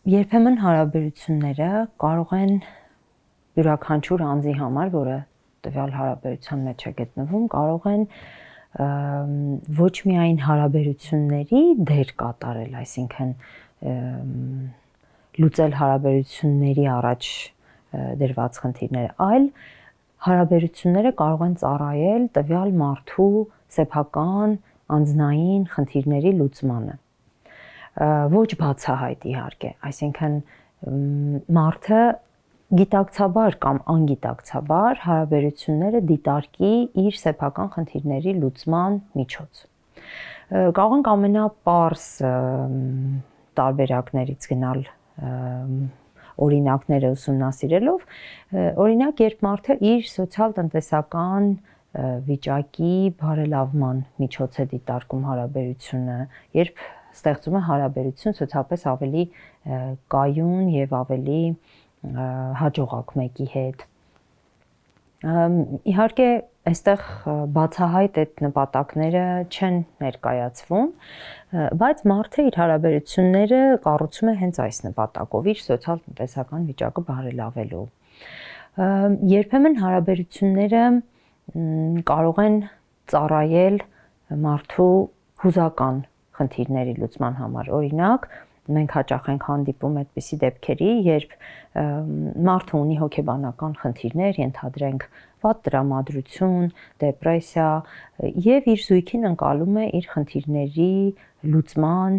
Երբեմն հարաբերությունները կարող են յուրաքանչյուր անձի համար, որը տվյալ հարաբերության մեջ է գտնվում, կարող են ոչ միայն հարաբերությունների դեր կատարել, այսինքն լուծել հարաբերությունների առաջ դրված խնդիրները, այլ հարաբերությունները կարող են ծառայել տվյալ մարդու սեփական անձնային խնդիրների լուծմանը։ Ոչ բացահայտ իհարկե, այսինքն մարդը գիտակցաբար կամ անգիտակցաբար հարաբերությունները դիտարկի իր սեփական խնդիրների լուծման միջոց։ Կարող ենք ամենապարզ տարբերակներից գնալ օրինակները ուսումնասիրելով, օրինակ, երբ մարդը իր սոցիալ-տնտեսական վիճակի բարելավման միջոց է դիտարկում հարաբերությունը, երբ ստեղծում է հարաբերություն ցուցապես ավելի կայուն եւ ավելի հաջողակ մեկի հետ։ Իհարկե, այստեղ բացահայտ այդ նպատակները չեն ներկայացվում, բայց մարդը իր հարաբերությունները կառուցում է հենց այս նպատակով, իր սոցիալ-տնտեսական վիճակը բարելավելու։ Երբեմն հարաբերությունները կարող են ծառայել մարդու հուզական խնդիրների լուծման համար։ Օրինակ, մենք հաճախ ենք հանդիպում այդպիսի դեպքերի, երբ մարդը ունի հոգեբանական խնդիրներ, ենթադրենք վատ տրամադրություն, դեպրեսիա, եւ իր զույգին ընկալում է իր խնդիրների լուծման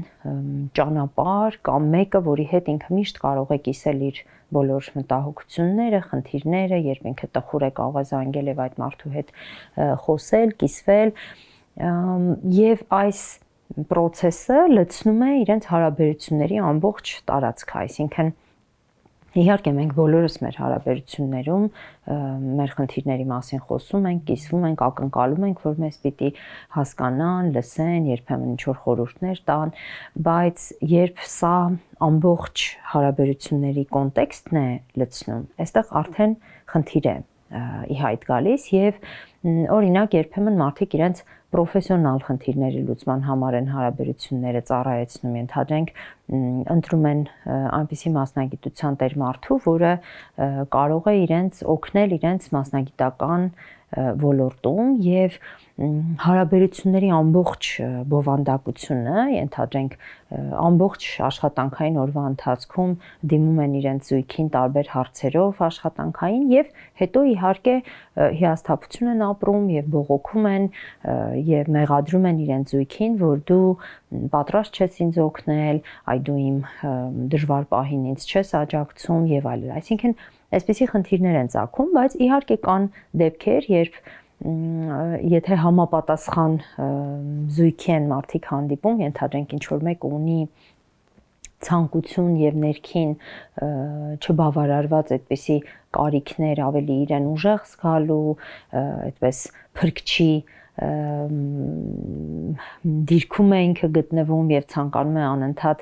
ճանապարհ կամ մեկը, որի հետ ինքը միշտ կարող է կիսել իր բոլոր մտահոգությունները, խնդիրները, երբ ինքը տխուր է, կարող է զանգել եւ այդ մարդու հետ խոսել, կիսվել, եւ այս process-ը լցնում է իրենց հարաբերությունների ամբողջ տարածքը, այսինքն իհարկե մենք բոլորս մեր հարաբերություններում մեր խնդիրների մասին խոսում ենք, կիսվում ենք, ակնկալում ենք, որ մեզ պիտի հասկանան, լսեն, երբեմն ինչ-որ խորհուրդներ տան, բայց երբ սա ամբողջ հարաբերությունների կոնտեքստն է լցնում, այստեղ արդեն խնդիր է ի հայտ գալիս եւ օրինակ երբեմն մարդիկ իրենց պրոֆեսիոնալ խնդիրների լուծման համար են հարաբերությունները ծառայեցնում, ենթադրենք ընտրում են այնպիսի մասնագիտության տեր մարդու, որը կարող է իրենց օգնել իրենց մասնագիտական ոլորտում եւ հարաբերությունների ամբողջ բովանդակությունը, ենթադրենք ամբողջ աշխատանքային օրվա ընթացքում դիմում են իրենց զույգին տարբեր հարցերով աշխատանքային եւ հետո իհարկե հիասթափություն են ապրում եւ բողոքում են եւ մեղադրում են իրենց զույգին, որ դու պատրաստ չես ինձ օգնել, այ դու իմ դժվար պահին ինձ չես աջակցում եւ այլն։ Այսինքն այսպիսի խնդիրներ են ծագում, բայց իհարկե կան դեպքեր, երբ եթե համապատասխան զույգի են մարդիկ հանդիպում, ենթադրենք ինչ-որ մեկը ունի ցանկություն եւ ներքին չբավարարված այդպիսի կարիքներ, ավելի իրեն ուժեղ զգալու, այդպես փրկչի դիրքում է ինքը գտնվում եւ ցանկանում է անընդհատ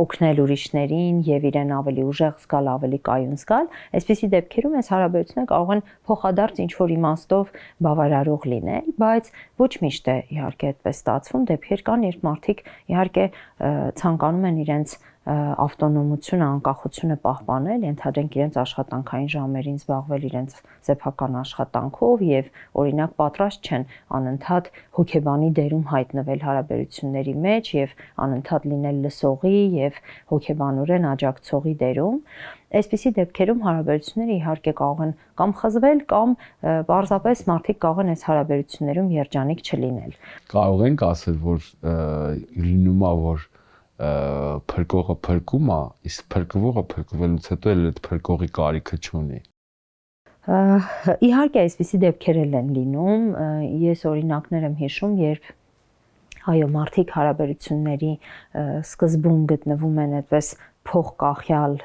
օգնել ուրիշներին եւ իրեն ավելի ուժեղ զգալ, ավելի կայուն զգալ, այսպիսի դեպքերում այս հարաբերությունները կարող են փոխադարձ ինչ-որ իմաստով բավարարող լինել, բայց ոչ միշտ է իհարկե այդպես ստացվում, դեպքեր կան, երբ մարդիկ իհարկե ցանկանում են իրենց ավտոնոմությունը, անկախությունը պահպանել, ենթադրենք իրենց աշխատանքային ժամերին զբաղվել իրենց սեփական աշխատանքով եւ օրինակ պատրաստ չեն անընդհատ հոգեբանի դերում հայտնվել հարաբերությունների մեջ եւ անընդհատ լինել լսողի եւ հոգեբանորեն աջակցողի դերում։ Այսպիսի դեպքերում հարաբերությունները իհարկե կարող են կամ խզվել կամ պարզապես մարդիկ կարող են այս հարաբերություններում երջանիկ չլինել։ Կարող ենք ասել, որ լինում է, որ փրկողը փրկում է, իսկ փրկվողը փրկվելուց հետո էլ այդ փրկողի կարիքը չունի։ Իհարկե այսպիսի դեպքեր են լինում, ես օրինակներ եմ հիշում, երբ այո, մարդիկ հարաբերությունների սկզբում գտնվում են այդպես փոխկախյալ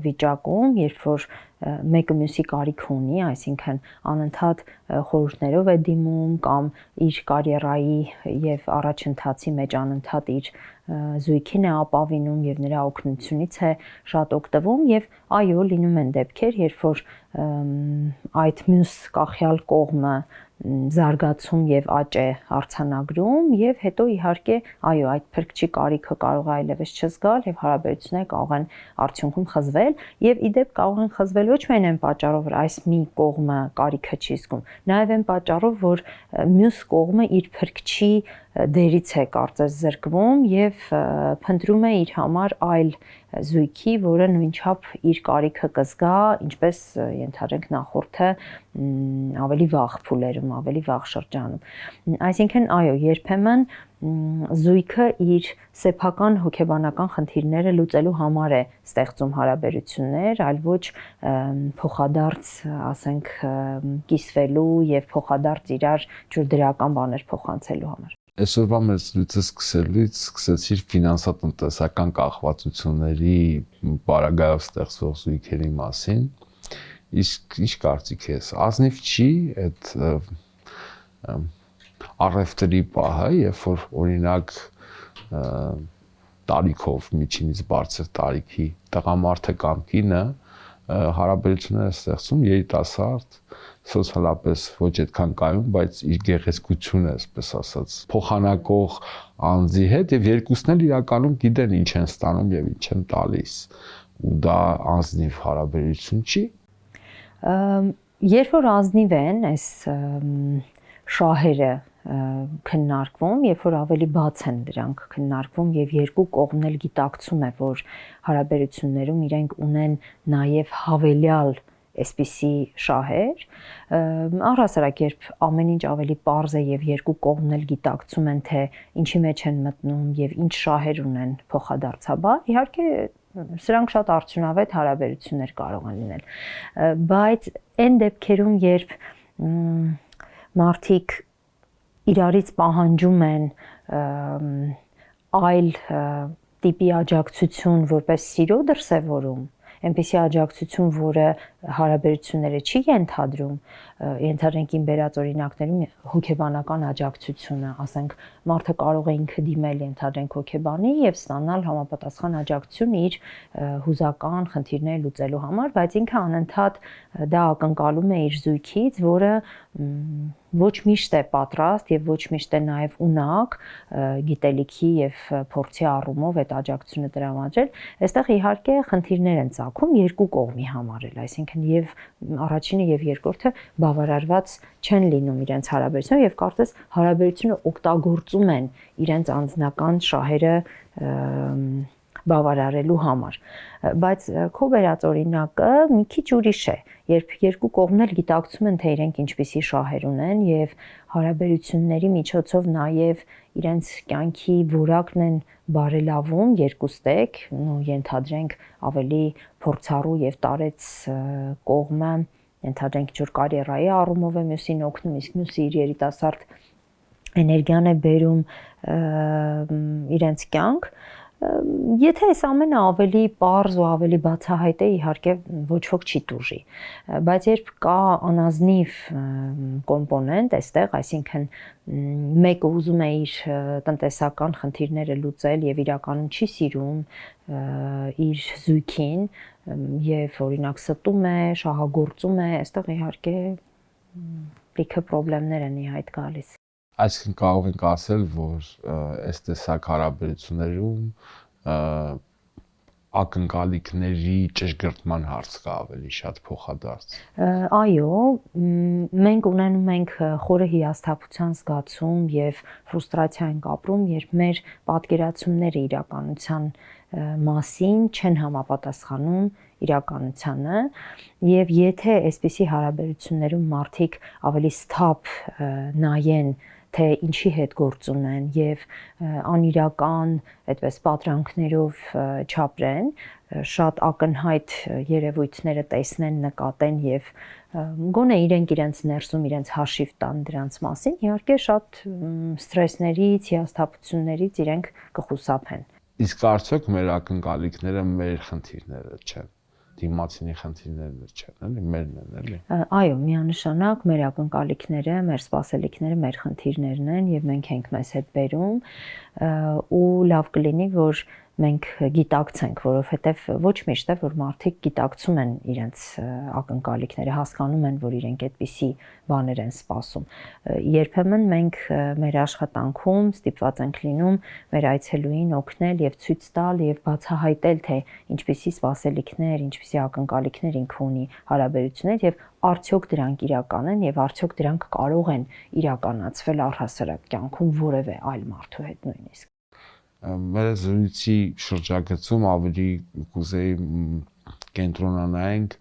վիճակում, երբ որ մեկը մյուսի կարիքը ունի, այսինքն անընդհատ խորհուրդներով է դիմում կամ իր կարիերայի եւ առաջընթացի մեջ անընդհատ իր զույգին է ապավինում եւ նրա օգնությունից է շատ օգտվում եւ այո, լինում են դեպքեր, երբ որ այդ մյուս կախյալ կողմը զարգացում եւ աճ է արձանագրում եւ հետո իհարկե այո այդ փրկչի կարիքը կարող է այլևս չզգալ եւ հարաբերությունները կարող են արդյունքում խզվել եւ իդեպ կարող են խզվել ոչ միայն այն պատճառով որ այս մի կողմը կարիքը չի զգում նաեւ այն պատճառով որ մյուս կողմը իր փրկչի դերից է կարծես զրկվում եւ փնտրում է իր համար այլ զույգի, որը նույնչափ իր կարիքը կզգա, ինչպես ենթադրենք նախորդը ավելի վաղ փուլերում, ավելի վաղ շրջանում։ Այսինքն, այո, երբեմն զույգը իր սեփական հոգեբանական խնդիրները լուծելու համար է ստեղծում հարաբերություններ, այլ ոչ փոխադարձ, ասենք, կիսվելու եւ փոխադարձ իրար ջուր դրական բաներ փոխանցելու համար։ Այսօրվա մեր զրույցը սկսեցիր ֆինանսատնտեսական կախվածությունների բարագայով ստեղծվող զույգերի մասին։ Իսկ ինչ կարծիք ես, ազնիվ չի այդ առևտրի պահը, երբ որ օրինակ տարիքով միջինից բարձր տարիքի տղամարդը կամ կինը հարաբերություններ ստեղծում երիտասարդ սոցիալապես ոչ այդքան կայուն, բայց իր գեղեցկությունը, այսպես ասած, փոխանակող անձի հետ եւ երկուսն էլ իրականում գիտեն ինչ են ստանում եւ ինչ են տալիս։ Ու դա ազնիվ հարաբերություն չի։ Երբ որ ազնիվ են այս շահերը քննարկվում, երբ որ ավելի բաց են դրանք քննարկվում եւ երկու կողմն էլ գիտակցում է, որ հարաբերություններում իրենք ունեն նաեւ հավելյալ այսպիսի շահեր, առհասարակ երբ ամեն ինչ ավելի པարզ է եւ երկու կողմն էլ գիտակցում են թե ինչի մեջ են մտնում եւ ինչ շահեր ունեն փոխադարձաբար, իհարկե սրանք շատ արդյունավետ հարաբերություններ կարող են լինել, բայց այն դեպքերում երբ մարդիկ իրարից պահանջում են այլ տիպի աջակցություն որպես սիրո դրսևորում, այնպիսի աջակցություն, որը հարաբերությունները չի ենթադրում, ենթադրենք իմ բերած օրինակներում հոգեբանական աջակցությունը, ասենք մարդը կարող է ինքը դիմել ենթադրենք հոգեբանի եւ ստանալ համապատասխան աջակցություն իր հուզական խնդիրները լուծելու համար, բայց ինքը անընդհատ դա ակնկալում է իր զույգից, որը ոչ միշտ է պատրաստ եւ ոչ միշտ է նաեւ ունակ գիտելիքի եւ փորձի առումով այդ աջակցությունը տրամադրել, այստեղ իհարկե խնդիրներ են ծագում երկու կողմի համար էլ, այսինքն եւ առաջինը եւ երկրորդը բավարարված չեն լինում իրենց հարաբերությունով եւ կարծես հարաբերությունը օգտագործում են իրենց անձնական շահերը բավարարելու համար, բայց քո վերած օրինակը մի քիչ ուրիշ է, երբ երկու կողմն էլ գիտակցում են թե իրենք ինչպիսի շահեր ունեն եւ հարաբերությունների միջոցով նաեւ իրենց կյանքի որակն են բարելավում երկուստեք, ենթադրենք ավելի փորձառու եւ տարեց կողմը, ենթադրենք ինչ որ կարիերայի առումով է մյուսին օգնում, իսկ մյուսը իր երիտասարդ էներգիան է բերում իրենց կյանք, եթե այս ամենը ավելի པարզ ու ավելի բացահայտ է, իհարկե ոչ ոք չի տուժի, բայց երբ կա անազնիվ կոմպոնենտ այստեղ, այսինքն մեկը ուզում է իր տնտեսական խնդիրները լուծել եւ իրականում չի սիրում իր զույգին եւ օրինակ ստում է, շահագործում է, այստեղ իհարկե լիքը խնդիրներ են իհայտ գալիս։ Այսինքն կարող ենք ասել, որ այս տեսակ հարաբերություններում ակնկալիքների ճշգրտման հարց կա ավելի շատ փոխադարձ։ Այո, մենք ունենում ենք խորը հիասթափության զգացում եւ ֆրուստրացիա ենք ապրում, երբ մեր պատկերացումները իրականության մասին չեն համապատասխանում իրականությանը եւ եթե այսպիսի հարաբերություններում մարդիկ ավելի սթափ նայեն թե ինչի հետ գործ ունեն եւ անիրական այդպես պատրանքներով չապրեն, շատ ակնհայտ երևույթները տեսնեն, նկատեն եւ գոնե իրենց ներսում իրենց հաշիվ տան դրանց մասին, իհարկե շատ սթրեսներից, հիասթափություններից իրենք կխուսափեն։ Իսկ արդյոք մեր ակնկալիքները մեր խնդիրները չեն։ դիմացինի խնդիրներն չեն, էլի մերն են, էլի։ Այո, միանշանակ մեր ակնկալիքները, մեր սպասելիքները մեր խնդիրներն են եւ մենք ենք մեզ հետ բերում ու լավ կլինի, որ մենք գիտակցենք, որովհետեւ ոչ միշտ է որ մարդիկ գիտակցում են իրենց ակնկալիքները, հասկանում են, որ իրենք այդպիսի բաներ են սպասում։ Երբեմն մենք մեր աշխատանքում ստիպված ենք լինում մեր այցելուին օգնել եւ ցույց տալ եւ բացահայտել, թե ինչպիսի սպասելիքներ, ինչպիսի ակնկալիքներ ինքը ունի հարաբերություններ եւ արդյոք դրանք իրական են եւ արդյոք դրանք կարող են իրականացվել առհասարակ կյանքում որևէ այլ մարդու հետ նույնիսկ։ Մեր զրույցի շրջագծում ավելի կուզեի կենտրոնանայինք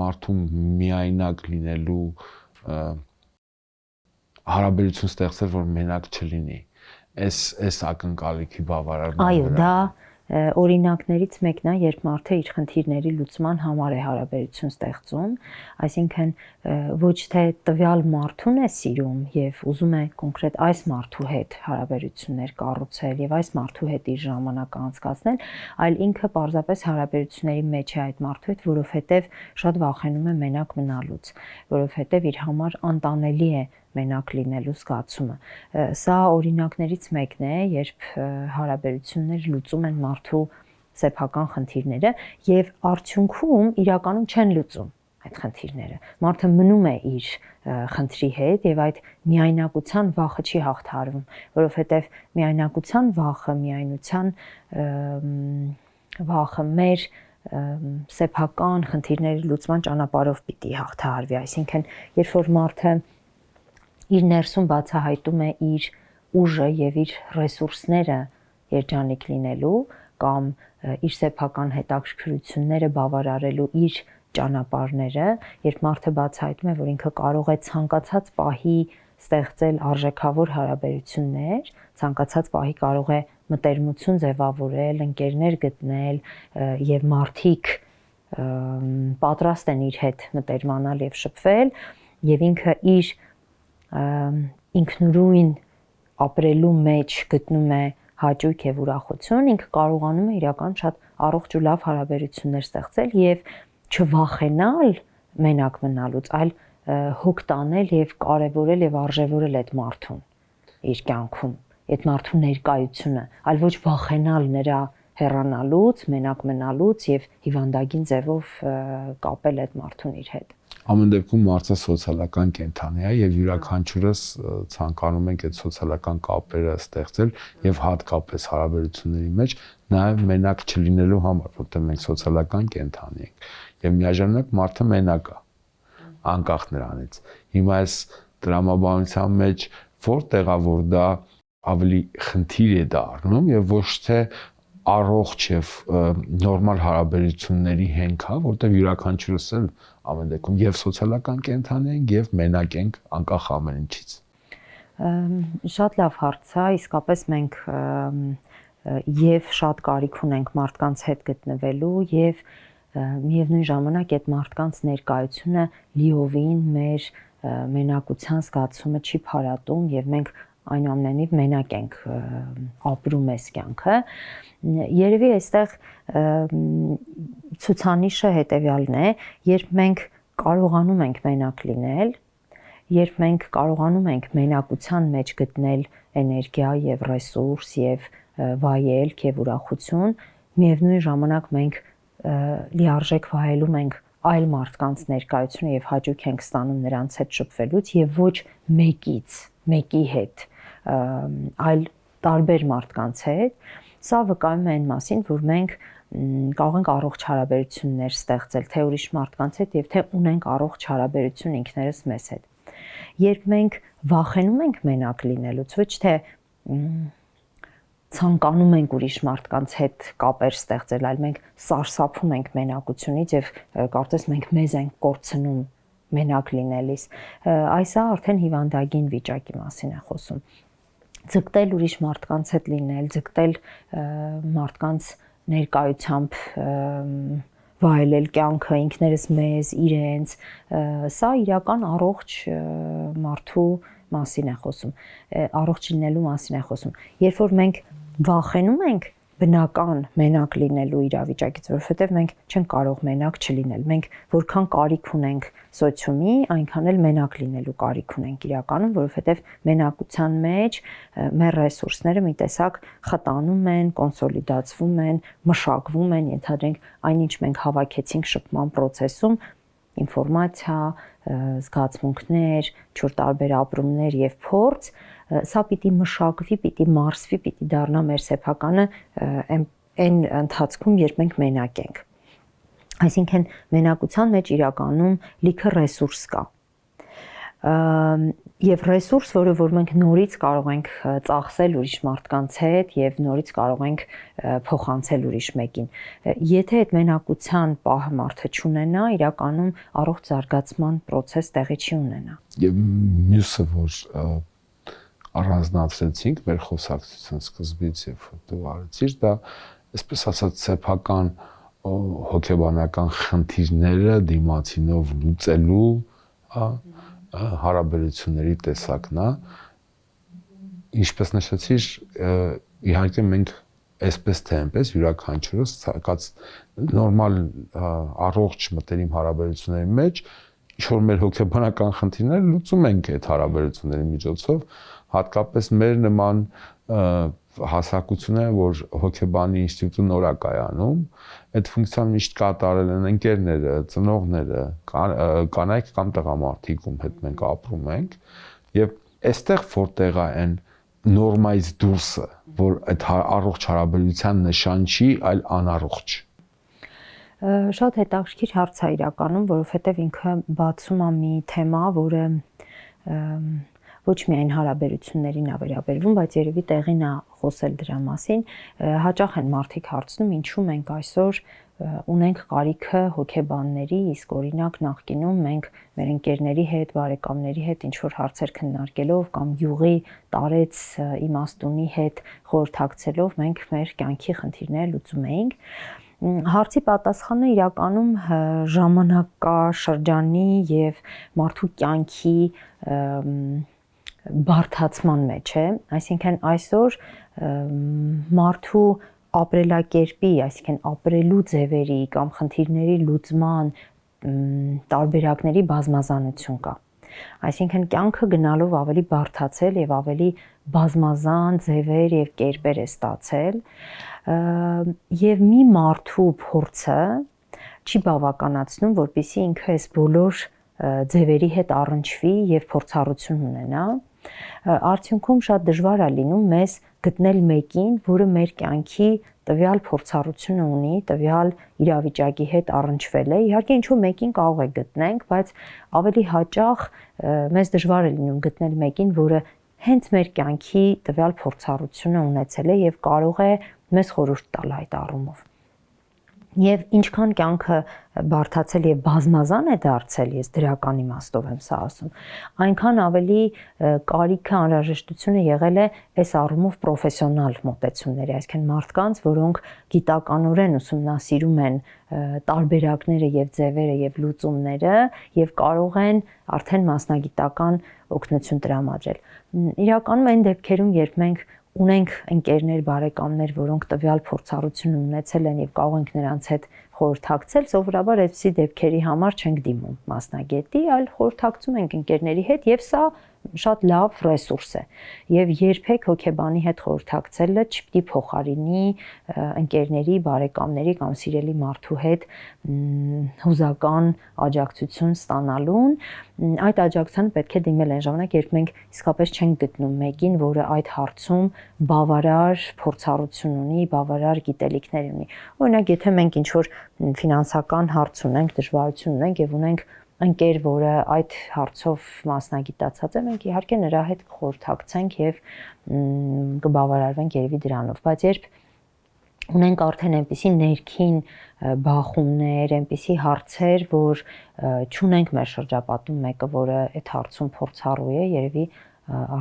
մարդու միայնակ լինելու հարաբերություն ստեղծել, որ մենակ չլինի։ Այս ակնկալիքի բավարարման։ Այո, դա օրինակներից մեկն է, երբ մարդը իր խնդիրների լուծման համար է հարաբերություն ստեղծում, այսինքն ոչ թե տվյալ մարդուն է սիրում եւ ուզում է կոնկրետ այս մարդու հետ հարաբերություններ կառուցել եւ այս մարդու հետ իր ժամանակը անցկացնել, այլ ինքը պարզապես հարաբերությունների մեջ է այդ մարդու հետ, որովհետեւ շատ վախենում է մենակ մնալուց, որովհետեւ իր համար անտանելի է մենակ լինելու զգացումը։ Սա օրինակներից մեկն է, երբ հարաբերություններ լուծում են մարդու սեփական խնդիրները եւ արդյունքում իրականում չեն լուծում այդ խնդիրները։ Մարդը մնում է իր խնդրի հետ եւ այդ միայնակության վախը չի հաղթահարվում, որովհետեւ միայնակության վախը, միայնության վախը մեր սեփական խնդիրների լուծման ճանապարհով պիտի հաղթահարվի, այսինքն երբ որ մարդը իր ներսում բացահայտում է իր ուժը եւ իր ռեսուրսները երջանիկ լինելու կամ իր սեփական հետաքրքրությունները բավարարելու իր ճանապարհները, երբ մարդը բացահայտում է, որ ինքը կարող է ցանկացած պահի ստեղծել արժեքավոր հարաբերություններ, ցանկացած պահի կարող է մտերմություն ձևավորել, ընկերներ գտնել եւ մարդիկ պատրաստ են իր հետ մտերմանալ եւ շփվել եւ ինքը իր ինքնուրույն ապրելու մեջ գտնում է հաճույք եւ ուրախություն, ինքը կարողանում է իրական շատ առողջ ու լավ հարաբերություններ ստեղծել եւ չվախենալ մենակ մնալուց, այլ հոգ տանել եւ կարեւորել եւ արժեվորել այդ մարդուն իր կյանքում, այդ մարդու ներկայությունը, այլ ոչ վախենալ նրա հեռանալուց, մենակ մնալուց եւ հիվանդագին ձևով կապել այդ մարդուն իր հետ։ Ամեն դեպքում մարդը սոցիալական կենդանի է եւ յուրաքանչյուրս ցանկանում ենք այդ սոցիալական կապերը ստեղծել եւ հատկապես հարաբերությունների մեջ նաեւ մենակ չլինելու համար, որտեղ մենք սոցիալական կենդանի ենք եւ միաժամանակ մարդը մենակ է անկախ նրանից։ Հիմա այս տրամաբանության մեջ որտեղ է որ դա ավելի խնդիր է դառնում եւ ոչ թե առողջ եւ նորմալ հարաբերությունների հենք է, որտեղ յուրաքանչյուրս էլ ամեն դեպքում եւ սոցիալական կենդանի ենք եւ մենակ ենք անկախ ամեն ինչից։ Շատ լավ հարց է, իսկապես մենք եւ շատ կարիք ունենք մարդկանց հետ գտնվելու եւ միևնույն ժամանակ այդ մարդկանց ներկայությունը լիովին մեր մենակության զգացումը չի փարատում եւ մենք այնուամենայնիվ մենակ ենք ապրում այս կյանքը։ Երևի այստեղ ցուցանիշը հետեւյալն է, երբ մենք կարողանում ենք մենակ լինել, երբ մենք կարողանում ենք մենակության մեջ գտնել էներգիա եւ ռեսուրս եւ վայելք եւ ուրախություն, միևնույն ժամանակ մենք լիարժեք վայելում ենք այլ մարդկանց ներկայությունը եւ հաճույք ենք ստանում նրանց հետ շփվելուց եւ ոչ մեկի հետ, այլ տարբեր մարդկանց հետ, սա վկայում է այն մասին, որ մենք կարող ենք առողջ հարաբերություններ ստեղծել թե ուրիշ մարդկանց հետ եւ թե ունենք առողջ հարաբերություն ինքներս մեզ հետ։ Երբ մենք վախենում ենք մենակ լինելուց, ոչ թե ցանկանում ենք ուրիշ մարդկանց հետ կապեր ստեղծել, այլ մենք սարսափում ենք մենակությունից եւ կարծես մենք մեզ ենք կորցնում մենակ լինելիս, այսա արդեն հիվանդագին վիճակի մասին է խոսում։ Ձգտել ուրիշ մարդկանց հետ լինել, ձգտել մարդկանց ներկայությամբ վայելել կյանքը ինքներս մեզ, իրենց, սա իրական առողջ մարդու մասին է խոսում, առողջ լինելու մասին է խոսում։ Երբ որ մենք վախենում ենք բնական մենակ լինելու իրավիճակից, որովհետև մենք չենք կարող մենակ չլինել։ Մենք որքան կարիք ունենք սոցիումի, այնքան էլ մենակ լինելու կարիք ունենք իրականում, որովհետև մենակության մեջ մեր ռեսուրսները մի տեսակ խտանում են, կոնսոլիդացվում են, մշակվում են, ենթադրենք այնինչ մենք հավաքեցինք շփման process-ում ինֆորմացիա, զգացմունքներ, չոր տարբեր ապրումներ եւ փորձ, սա պիտի մշակվի, պիտի մարսվի, պիտի դառնա մեր սեփականը այն ընթացքում, երբ մենք մենակ ենք։ Այսինքն մենակության մեջ իրականում լիքը ռեսուրս կա։ Եվ ռեսուրս, որը որ մենք նորից կարող ենք ծախսել ուրիշ մարդկանց հետ եւ նորից կարող ենք փոխանցել ուրիշ մեկին։ Եթե այդ մենակության պահը մարդը չունենա, իրականում առողջ զարգացման process տեղի չի ունենա։ Եվ մյուսը, որ առանձնացրեցինք մեր խոսակցության սկզբից եւ դու արեցիր, դա այսպես ասած սեփական հոգեբանական խնդիրները դիմացինով լուծելու, հարաբերությունների տեսակն է, ինչպես նշեցիր, իհարկե մենք այսպես թե այնպես յուրաքանչյուրս ցանկած նորմալ առողջ մտերիմ հարաբերությունների մեջ ինչ-որ մեր հոգեբանական խնդիրները լուծում ենք այդ հարաբերությունների միջոցով, հատկապես մեր նման հասարակությունները, որ հոգեբանի ինստիտուտը նոր է կայանում, այդ ֆունկցիան միշտ կատարել են ընկերները, ծնողները, կանայք կամ տղամարդիկ, ում հետ մենք ապրում ենք, եւ այստեղ որտեղ է այն նորմայից դուրսը, որ այդ առողջ հարաբերության նշան չի, այլ անառողջ։ Շատ հետաքրքիր հարց է իրականում, որովհետև ինքը բացում է մի թեմա, որը ոչ միայն հարաբերություններին է վերաբերվում, բայց երևի տեղին է խոսել դրա մասին։ Հաճախ են մարդիկ հարցնում, ինչու մենք այսօր ունենք կարիքը հոգեբանների, իսկ օրինակ նախկինում մենք մեր ընկերների հետ, բարեկամների հետ ինչ որ հարցեր քննարկելով կամ յուղի տարեց իմաստունի հետ խորհրդակցելով մենք մեր կյանքի խնդիրները լուծում էինք։ Հարցի պատասխանը իրականում ժամանակաշրջանի եւ մարդու կյանքի բարդացման մեջ է, այսինքն այսօր մարդու ապրելակերպի, այսինքն ապրելու ձևերի կամ խնդիրների լուծման տարբերակների բազմազանություն կա։ Այսինքն կյանքը գնալով ավելի բարդացել եւ ավելի բազմազան ձևեր եւ կերպեր է ստացել, եւ մի մարդու փորձը չի բավականացնում, որպեսզի ինքը այս բոլոր ձևերի հետ առնչվի եւ փորձառություն ունենա։ Արդյունքում շատ դժվար է լինում մեզ գտնել մեկին, որը մեր կյանքի տվյալ փորձառությունը ունի, տվյալ իրավիճակի հետ առնչվել է։ Իհարկե ինչ-որ մեկին կարող է գտնենք, բայց ավելի հաճախ մեզ դժվար է լինում գտնել մեկին, որը հենց մեր կյանքի տվյալ փորձառությունը ունեցել է եւ կարող է մեզ խորհուրդ տալ այդ առումով։ Եվ ինչքան կյանքը բարդացել եւ բազմազան է դարձել, ես դրական իմաստով եմ սա ասում, այնքան ավելի կարիքը անհրաժեշտությունը եղել է այս առումով պրոֆեսիոնալ մոտեցումների, այսինքն մարդկանց, որոնք գիտականորեն ուսումնասիրում են տարբերակները եւ ձևերը եւ լուծումները եւ կարող են արդեն մասնագիտական օգնություն տրամադրել։ Իրականում այն դեպքերում, երբ մենք ունենք ընկերներ, բարեկամներ, որոնք տվյալ փորձառություն ունեցել են եւ կարող ենք նրանց հետ խորհրդակցել, սովորաբար այդպիսի դեպքերի համար չենք դիմում մասնագետի, այլ խորհրդակցում ենք ընկերների հետ եւ սա շատ լավ ռեսուրս է։ Եվ երբեք հոգեբանի հետ խորհրդակցելը չպիտի փոխարինի ընկերների, բարեկամների կամ սիրելի մարդու հետ հուզական աջակցություն ստանալուն։ Այդ աջակցությանը պետք է դիմել այն ժամանակ, երբ մենք իսկապես չենք գտնում մեկին, որը այդ հարցում բավարար փորձառություն ունի, բավարար գիտելիքներ ունի։ Օրինակ, եթե մենք ինչ-որ ֆինանսական հարց ունենք, դժվարություն ունենք եւ ունենք ընկեր, որը այդ հարցով մասնագիտացած է, մենք իհարկե նրա հետ խորհրդակցենք եւ կբավարարվենք երևի դրանով, բայց երբ ունենք արդեն այնպիսի ներքին բախումներ, այնպիսի հարցեր, որ չունենք մեր շրջապատում մեկը, որը այդ հարցում փորձառու է, երևի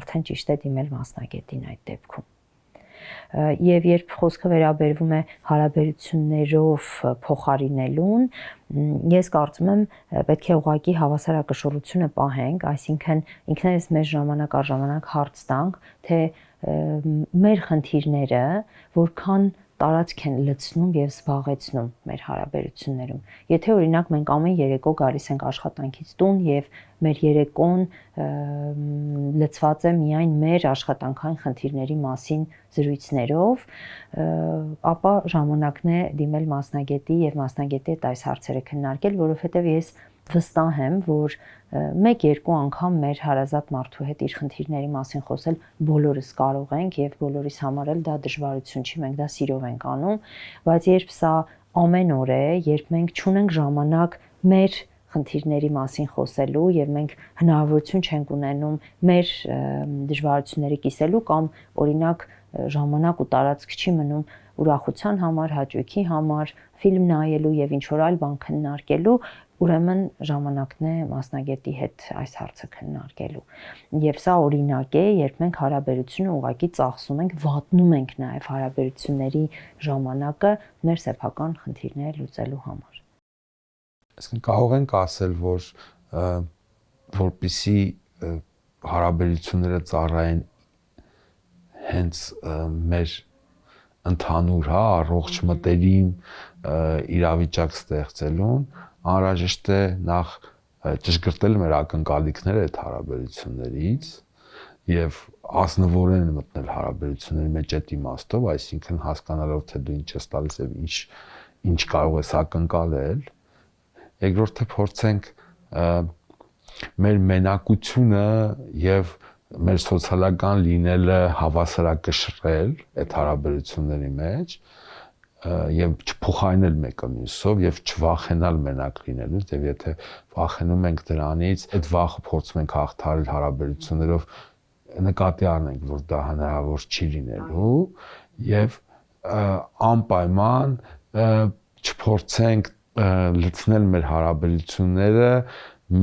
արդեն ճիշտ է դիմել մասնագետին այդ դեպքում։ Եվ երբ խոսքը վերաբերվում է հարաբերություններով փոխարինելուն, ես կարծում եմ պետք է ուղղակի հավասարակշռությունը պահենք, այսինքն ինքներս մեզ ժամանակ առ ժամանակ հարց տանք, թե մեր խնդիրները որքան տարածք են լցնում եւ զբաղեցնում մեր հարաբերություններում։ Եթե օրինակ մենք ամեն երեկո գալիս ենք աշխատանքից տուն եւ մեր երեկոն լցված է միայն մեր աշխատանքային խնդիրների մասին զրույցներով, ապա ժամանակն է դիմել մասնագետի եւ մասնագետի հետ այս հարցերը քննարկել, որովհետեւ ես վստահ եմ, որ 1-2 անգամ մեր հարազատ մարդու հետ իր խնդիրների մասին խոսել բոլորս կարող ենք եւ բոլորիս համար էլ դա դժվարություն չի, մենք դա սիրով ենք անում, բայց երբ սա ամեն օր է, երբ մենք չունենք ժամանակ մեր խնդիրների մասին խոսելու եւ մենք հնարավորություն չենք ունենում մեր դժվարությունները կիսելու կամ օրինակ ժամանակ ու տարածք չի մնում ուրախության համար, հաճույքի համար, ֆիլմ նայելու եւ ինչ որ այլ բան քննարկելու, ուրեմն ժամանակն է մասնագետի հետ այս հարցը քննարկելու։ Եվ սա օրինակ է, երբ մենք հարաբերությունը ուղղակի ծախսում ենք, վատնում ենք նաեւ հարաբերությունների ժամանակը մեր սեփական խնդիրները լուծելու համար։ Այսինքն կարող ենք ասել, որ որպեսզի հարաբերությունները ծառայեն հենց մեր ընդհանուր, առողջ մտերիմ իրավիճակ ստեղծելուն, անհրաժեշտ է նախ ճշգրտել մեր ակնկալիքները այդ հարաբերություններից եւ ազնվորեն մտնել հարաբերությունների մեջ այդ իմաստով, այսինքն հասկանալով թե դու ինչ ես տալիս եւ ինչ կարող ես ակնկալել։ Երկրորդը փորձենք մեր մենակությունը եւ մեր սոցիալական լինելը հավասարակշռել այդ հարաբերությունների մեջ եւ չփոխարինել մեկը մյուսով եւ չվախենալ մենակ լինելուց եւ եթե վախենում ենք դրանից, այդ վախը փորձում ենք հաղթահարել հարաբերություններով նկատի առնենք, որ դա հնարավոր չի լինելու եւ անպայման չփորձենք լցնել մեր հարաբերությունները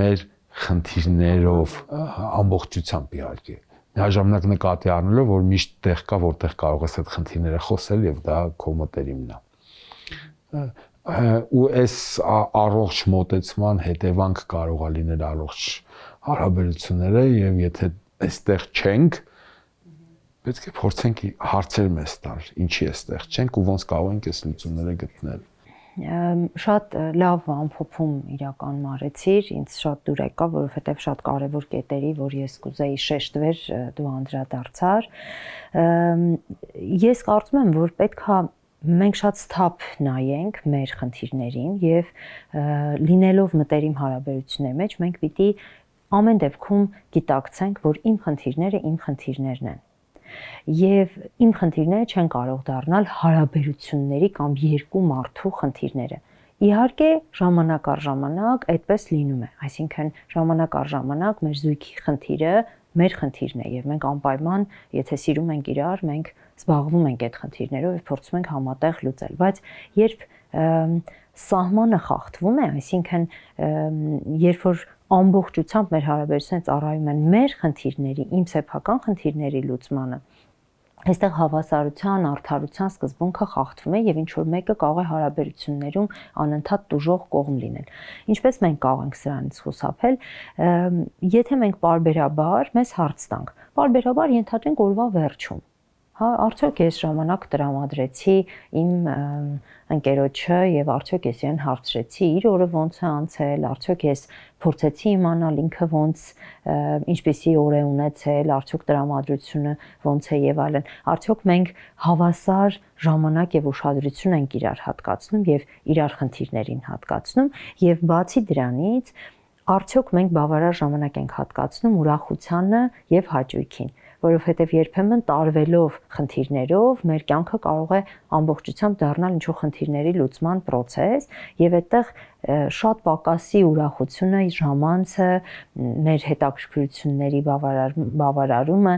մեր խնդիրներով ամբողջությամբ իհարկե միաժամանակ նկատի առնելով որ միշտ տեղ կա որտեղ կարող ես այդ խնդիրները խոսել եւ դա քո մտերիմն է ու այս առողջ մոտեցման հետևանք կարող է լինել առողջ հարաբերությունները եւ եթե այստեղ չենք պետք է փորձենք հարցեր մեզ տալ ինչի այստեղ չենք ու ոնց կարող ենք այս լուծումները գտնել շատ լավ ամփոփում իրական արեցիր, ինձ շատ դուր եկա, որովհետև շատ կարևոր կետերի, որ ես կուզեի շեշտվեր, դու անդրադարձար։ Ես կարծում եմ, որ պետքա մենք շատ սթափ նայենք մեր խնդիրներին եւ լինելով մտերիմ հարաբերությունների մեջ մենք պիտի ամեն դեպքում գիտակցենք, որ իմ խնդիրներն են։ Եվ իմ խնդիրները չեն կարող դառնալ հարաբերությունների կամ երկու մարդու խնդիրները։ Իհարկե, ժամանակ առ ժամանակ այդպես լինում է, այսինքն ժամանակ առ ժամանակ մեր զույգի խնդիրը մեր խնդիրն է եւ մենք անպայման, եթե սիրում ենք իրար, մենք զբաղվում ենք այդ խնդիրներով եւ փորձում ենք համատեղ լուծել, բայց երբ սահմանը խախտվում է, այսինքն երբ որ ամբողջությամբ մեր հարաբերությունները ծառայում են մեր խնդիրների, իմ սեփական խնդիրների լուծմանը, այստեղ հավասարության, արդարության սկզբունքը խախտվում է եւ ինչ որ մեկը կարող է հարաբերություններում անընդհատ տուժող կողմ լինել։ Ինչպես մենք կարող ենք սրանից խուսափել, եթե մենք պարբերաբար մեզ հարց տանք, պարբերաբար ենթադրենք օրվա վերջում, հա, արդյոք ես ժամանակ տրամադրեցի իմ ընկերոջը եւ արդյոք ես իրեն հարցրեցի իր օրը ոնց է անցել, արդյոք ես փորձեցի իմանալ ինքը ոնց ինչպեսի օր է ունեցել, արդյոք տրամադրությունը ոնց է եւ այլն, արդյոք մենք հավասար ժամանակ եւ ուշադրություն ենք իրար հատկացնում եւ իրար խնդիրներին հատկացնում եւ բացի դրանից արդյոք մենք բավարար ժամանակ ենք հատկացնում ուրախությանը եւ հաճույքին, որովհետև երբեմն տարվելով խնդիրներով մեր կյանքը կարող է ամբողջությամբ դառնալ ինչ-որ խնդիրների լուծման process եւ այդտեղ շատ պակասի ուրախությունը, ժամանցը, մեր հետաքրքրությունների բավարարումը,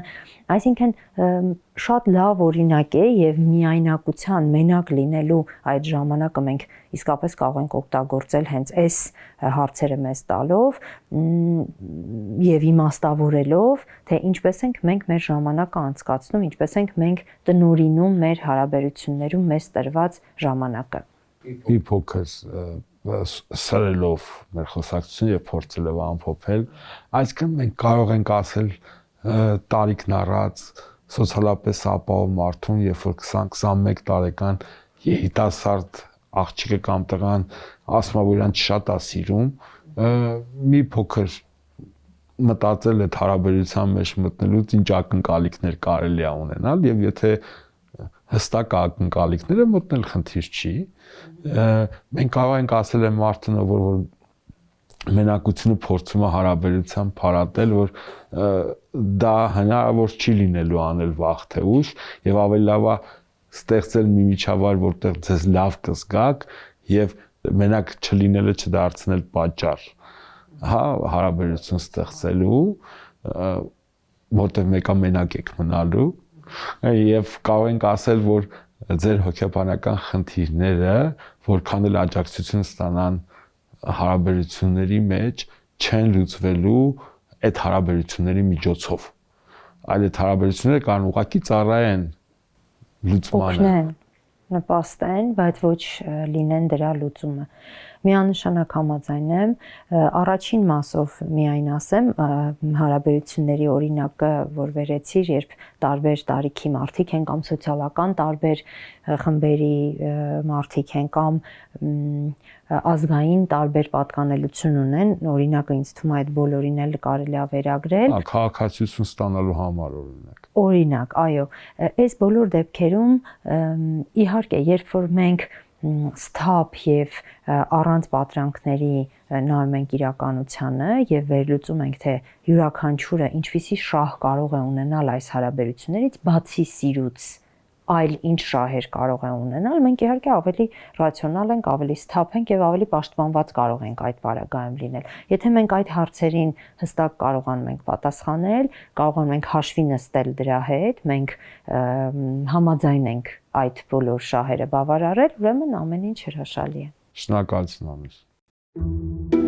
այսինքն շատ լավ օրինակ է եւ միայնակության մենակ լինելու այդ ժամանակը մենք իսկապես կարող ենք օգտագործել հենց այս հարցերը մեզ տալով եւ իմաստավորելով, թե ինչպես ենք մենք մեր ժամանակը անցկացնում, ինչպես ենք մենք տնօրինում մեր հարաբերություններում մեզ տրված ժամանակը։ Մի փոքր սրելով մեր խոսակցությունը եւ փորձելով ամփոփել, այսինքն մենք կարող ենք ասել տարիքն առած սոցիալապես ապահով մարդուն, երբ որ 20-21 տարեկան երիտասարդ աղջիկը կամ տղան ասում է, որ իրան շատ է սիրում, մի փոքր մտածել այդ հարաբերության մեջ մտնելուց ինչ ակնկալիքներ կարելի է ունենալ, եւ եթե հստակ ակնկալիքները մտնել խնդիր չի, մենք կարող ենք ասել եմ մարդուն, որ մենակությունը փորձում է հարաբերության փարատել, որ դա հնարավոր չի լինելու անել վաղ թե ուշ, եւ ավելի լավ է ստեղծել մի միջավայր, որտեղ ձեզ լավ կզգաք եւ մենակ չլինելը չդարձնել պատճառ, հա, հարաբերություն ստեղծելու, որտեղ մեկը մենակ եք մնալու, եւ կարող ենք ասել, որ ձեր հոգեբանական խնդիրները, որքան էլ աջակցություն ստանան հարաբերությունների մեջ, չեն լուծվելու այդ հարաբերությունների միջոցով, այլ այդ հարաբերությունները կարող ուղղակի ծառայեն լուծմանը, նպաստեն, բայց ոչ լինեն դրա լուծումը։ Միանշանակ համաձայն եմ, առաջին մասով միայն ասեմ, հարաբերությունների օրինակը, որ վերեցիր, երբ տարբեր տարիքի մարդիկ են կամ սոցիալական տարբեր խմբերի մարդիկ են կամ ազգային տարբեր պատկանելություն ունեն, օրինակը ինձ թվում է այդ բոլորին էլ կարելի է վերագրել։ Քաղաքացիություն ստանալու համար Օրինակ, այո, այս բոլոր դեպքերում իհարկե, երբ որ մենք սթափ եւ առանց պատրանքների նայում ենք իրականությանը եւ վերլուծում ենք, թե յուրաքանչյուրը ինչպիսի շահ կարող է ունենալ այս հարաբերություններից, բացի սիրուց, այլ ինչ շահեր կարող է ունենալ, մենք իհարկե ավելի ռացիոնալ ենք, ավելի սթափ ենք եւ ավելի պաշտպանված կարող ենք այդ բaragայում լինել։ Եթե մենք այդ հարցերին հստակ կարողանում ենք պատասխանել, կարողանում ենք հաշվի նստել դրա հետ, մենք համաձայն ենք այդ բոլոր շահերը բավարարել, ուրեմն ամեն ինչ հրաշալի է։ Շնորհակալություն, Անուշ։